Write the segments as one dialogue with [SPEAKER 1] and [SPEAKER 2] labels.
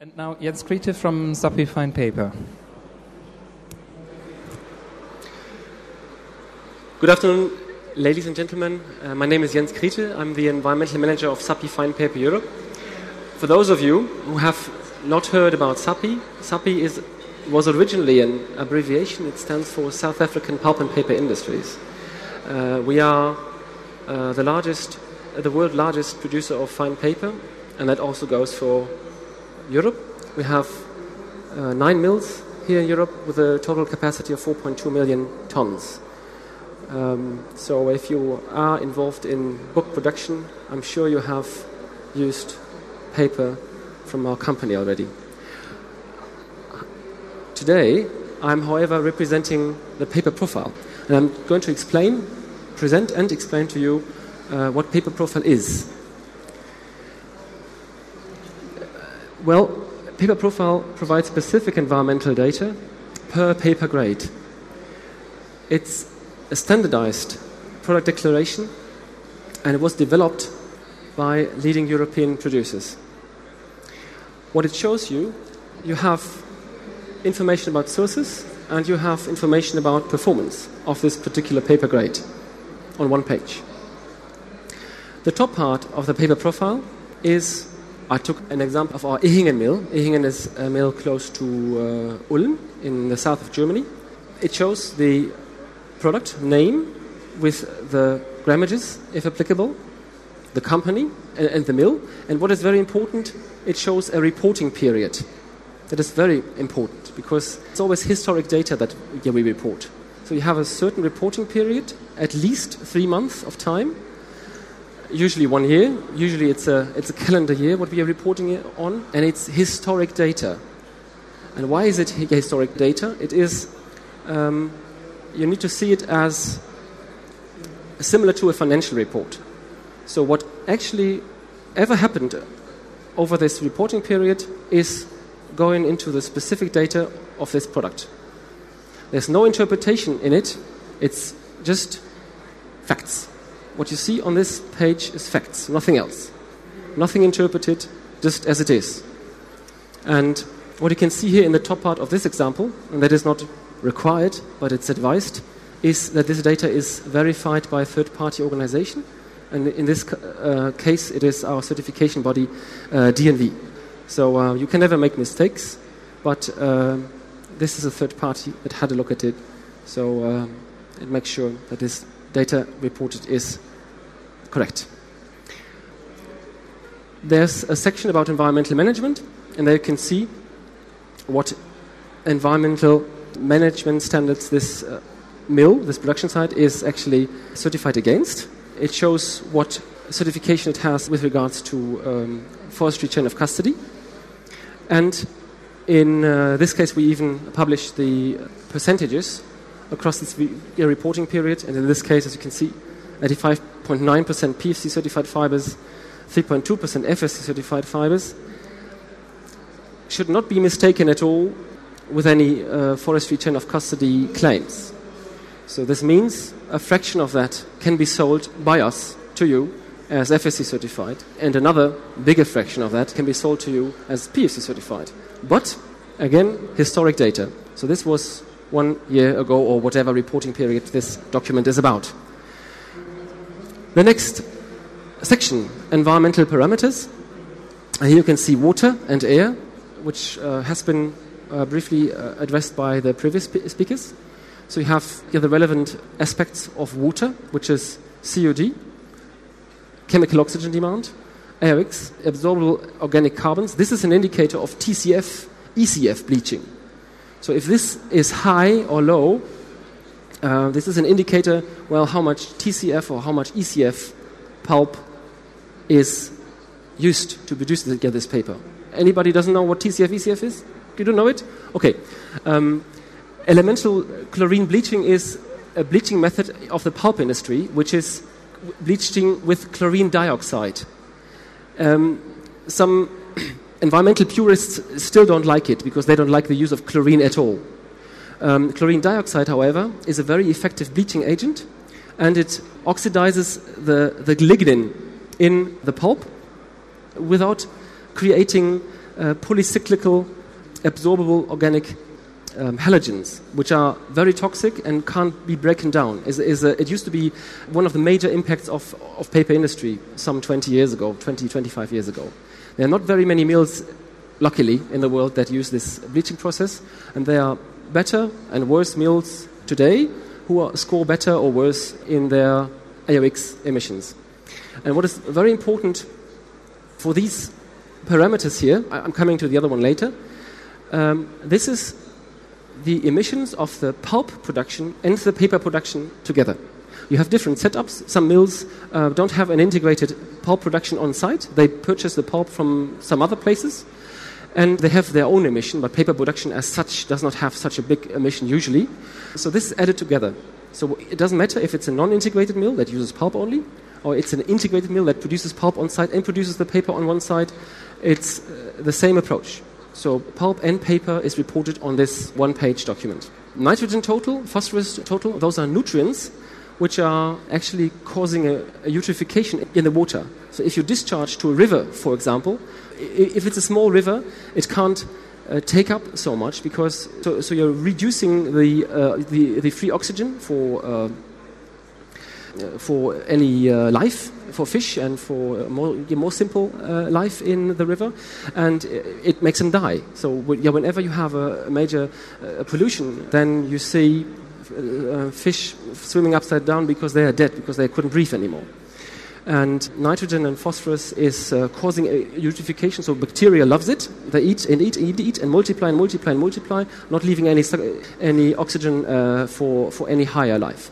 [SPEAKER 1] And now Jens Kriete from Supply Fine Paper.
[SPEAKER 2] Good afternoon, ladies and gentlemen. My name is Jens Kriete. I'm the environmental manager of Supply Fine Paper Europe. For those of you who have not heard about Supply, Supply was originally an abbreviation. It stands for South African Pulp and Paper Industries. We are the world's largest producer of fine paper, and that also goes for Europe. We have 9 mills here in Europe with a total capacity of 4.2 million tons. So if you are involved in book production, I'm sure you have used paper from our company already. Today, I'm, however, representing the paper profile, and I'm going to present and explain to you what paper profile is. Well, paper profile provides specific environmental data per paper grade. It's a standardized product declaration, and it was developed by leading European producers. What it shows you have information about sources, and you have information about performance of this particular paper grade on one page. The top part of the paper profile is, I took an example of our Ehingen mill. Ehingen is a mill close to Ulm in the south of Germany. It shows the product name with the grammages, if applicable, the company and the mill. And what is very important, it shows a reporting period. That is very important because it's always historic data that we report. So you have a certain reporting period, at least 3 months of time. Usually 1 year. Usually it's a calendar year what we are reporting on, and it's historic data. And why is it historic data? It is you need to see it as similar to a financial report. So what actually ever happened over this reporting period is going into the specific data of this product. There's no interpretation in it. It's just facts. What you see on this page is facts, nothing else. Nothing interpreted, just as it is. And what you can see here in the top part of this example, and that is not required, but it's advised, is that this data is verified by a third-party organization. And in this case, it is our certification body, DNV. So you can never make mistakes, but this is a third party that had a look at it. So it makes sure that this data reported is correct. There's a section about environmental management, and there you can see what environmental management standards this mill, this production site, is actually certified against. It shows what certification it has with regards to forestry chain of custody. And in this case, we even publish the percentages across this reporting period. And in this case, as you can see, 85.9% PFC certified fibers, 3.2% FSC certified fibers. Should not be mistaken at all with any forestry chain of custody claims. So this means a fraction of that can be sold by us to you as FSC certified, and another bigger fraction of that can be sold to you as PFC certified. But, again, historic data. So this was 1 year ago, or whatever reporting period this document is about. The next section, environmental parameters. Here you can see water and air, which has been briefly addressed by the previous speakers. So you have here the relevant aspects of water, which is COD, chemical oxygen demand, AOX, absorbable organic carbons. This is an indicator of TCF, ECF bleaching. So if this is high or low, this is an indicator, well, how much TCF or how much ECF pulp is used to produce this paper. Anybody doesn't know what TCF, ECF is? You don't know it? Okay. Elemental chlorine bleaching is a bleaching method of the pulp industry, which is bleaching with chlorine dioxide. Some environmental purists still don't like it because they don't like the use of chlorine at all. Chlorine dioxide, however, is a very effective bleaching agent, and it oxidizes the lignin in the pulp without creating polycyclical absorbable organic halogens, which are very toxic and can't be broken down. It used to be one of the major impacts of paper industry some 25 years ago. There are not very many mills, luckily, in the world that use this bleaching process, and there are better and worse mills today who score better or worse in their AOX emissions. And what is very important for these parameters here, I'm coming to the other one later, this is the emissions of the pulp production and the paper production together. You have different setups. Some mills don't have an integrated pulp production on site. They purchase the pulp from some other places, and they have their own emission, but paper production as such does not have such a big emission usually. So this is added together. So it doesn't matter if it's a non-integrated mill that uses pulp only, or it's an integrated mill that produces pulp on site and produces the paper on one side. It's the same approach. So pulp and paper is reported on this one-page document. Nitrogen total, phosphorus total, those are nutrients which are actually causing a eutrophication in the water. So if you discharge to a river, for example, if it's a small river, it can't take up so much because so you're reducing the free oxygen for any life, for fish and for more simple life in the river, and it makes them die. So whenever you have a major pollution, then you see fish swimming upside down because they are dead, because they couldn't breathe anymore. And nitrogen and phosphorus is causing a eutrophication, so bacteria loves it. They eat and multiply, not leaving any oxygen for any higher life.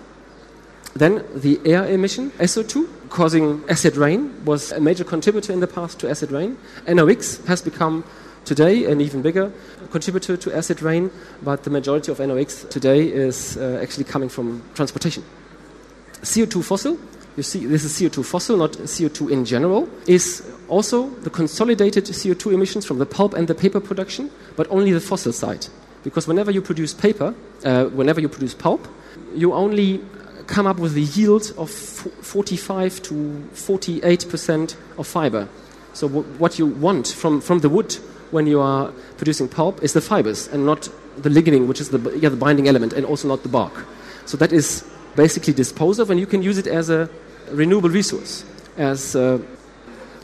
[SPEAKER 2] Then the air emission, SO2, causing acid rain, was a major contributor in the past to acid rain. NOx has become today an even bigger contributor to acid rain, but the majority of NOx today is actually coming from transportation. CO2 fossil, you see this is CO2 fossil, not CO2 in general, is also the consolidated CO2 emissions from the pulp and the paper production, but only the fossil side. Because whenever you produce pulp, you only come up with the yield of 45 to 48% of fiber. So what you want from the wood when you are producing pulp is the fibers and not the lignin, which is the binding element, and also not the bark. So that is basically disposed of, and you can use it as a renewable resource, as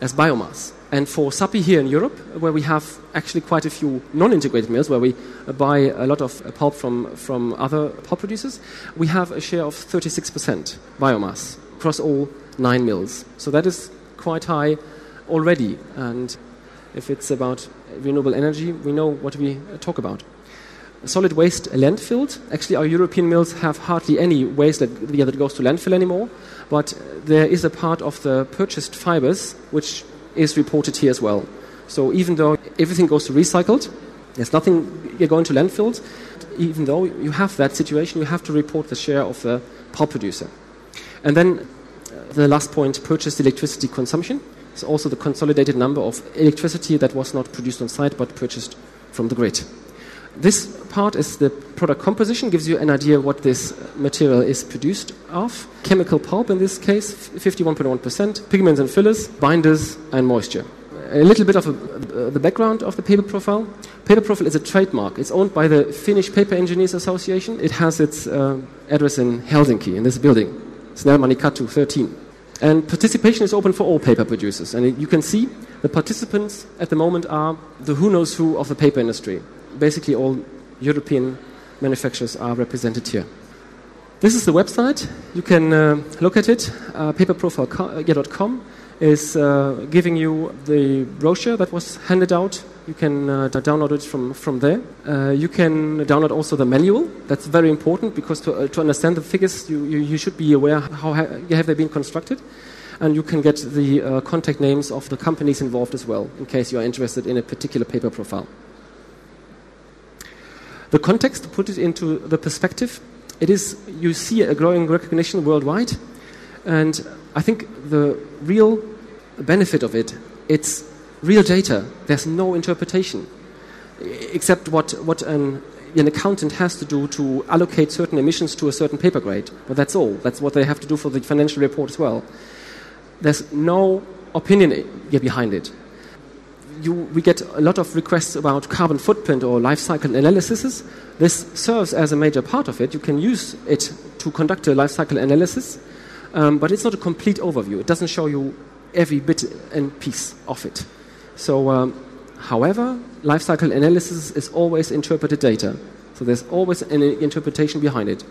[SPEAKER 2] biomass. And for SAPI here in Europe, where we have actually quite a few non-integrated mills, where we buy a lot of pulp from other pulp producers, we have a share of 36% biomass across all 9 mills. So that is quite high already. And if it's about renewable energy, we know what we talk about. Solid waste landfilled. Actually, our European mills have hardly any waste that goes to landfill anymore, but there is a part of the purchased fibers which is reported here as well. So even though everything goes to recycled, there's nothing going to landfills, even though you have that situation, you have to report the share of the pulp producer. And then the last point, purchased electricity consumption. It's also the consolidated number of electricity that was not produced on site but purchased from the grid. This part is the product composition, gives you an idea what this material is produced of. Chemical pulp in this case, 51.1%, pigments and fillers, binders and moisture. A little bit of the background of the paper profile. Paper profile is a trademark. It's owned by the Finnish Paper Engineers Association. It has its address in Helsinki, in this building, Snellmani Katu 13. And participation is open for all paper producers. And you can see the participants at the moment are the who knows who of the paper industry. Basically all European manufacturers are represented here. This is the website. You can look at it. Paperprofile.com is giving you the brochure that was handed out. You can download it from there. You can download also the manual. That's very important because to understand the figures, you should be aware how have they been constructed. And you can get the contact names of the companies involved as well, in case you are interested in a particular paper profile. The context, to put it into the perspective, it is, you see a growing recognition worldwide, and I think the real benefit of it, it's real data. There's no interpretation, except what an accountant has to do to allocate certain emissions to a certain paper grade. But that's all. That's what they have to do for the financial report as well. There's no opinion behind it. we get a lot of requests about carbon footprint or life cycle analysis. This serves as a major part of it. You can use it to conduct a life cycle analysis, but it's not a complete overview. It doesn't show you every bit and piece of it. So, however, life cycle analysis is always interpreted data. So there's always an interpretation behind it.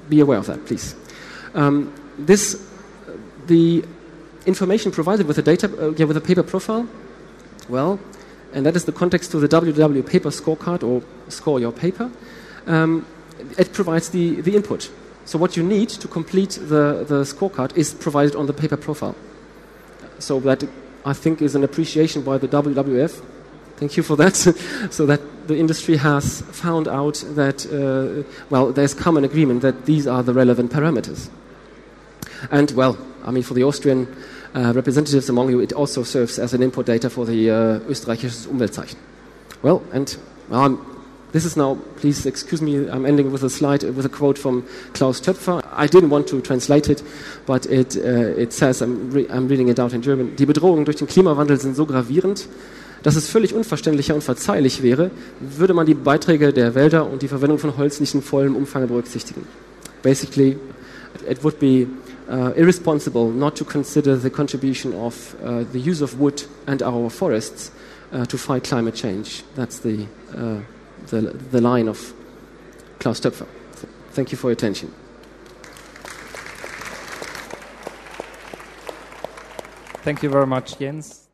[SPEAKER 2] Be aware of that, please. The information provided with the data, with a paper profile, well, and that is the context to the WW paper scorecard or score your paper. It provides the input. So what you need to complete the scorecard is provided on the paper profile. So that, I think, is an appreciation by the WWF. Thank you for that. So that the industry has found out that, there's common agreement that these are the relevant parameters. And, for the Austrian representatives among you, it also serves as an input data for the österreichisches Umweltzeichen. This is now, please excuse me, I'm ending with a slide with a quote from Klaus Töpfer. I didn't want to translate it, but it says, I'm reading it out in German, die Bedrohungen durch den Klimawandel sind so gravierend, dass es völlig unverständlicher und verzeihlich wäre, würde man die Beiträge der Wälder und die Verwendung von Holz nicht in vollem Umfang berücksichtigen. Basically, it would be irresponsible not to consider the contribution of the use of wood and our forests to fight climate change. That's the line of Klaus Töpfer. So, thank you for your attention.
[SPEAKER 1] Thank you very much, Jens.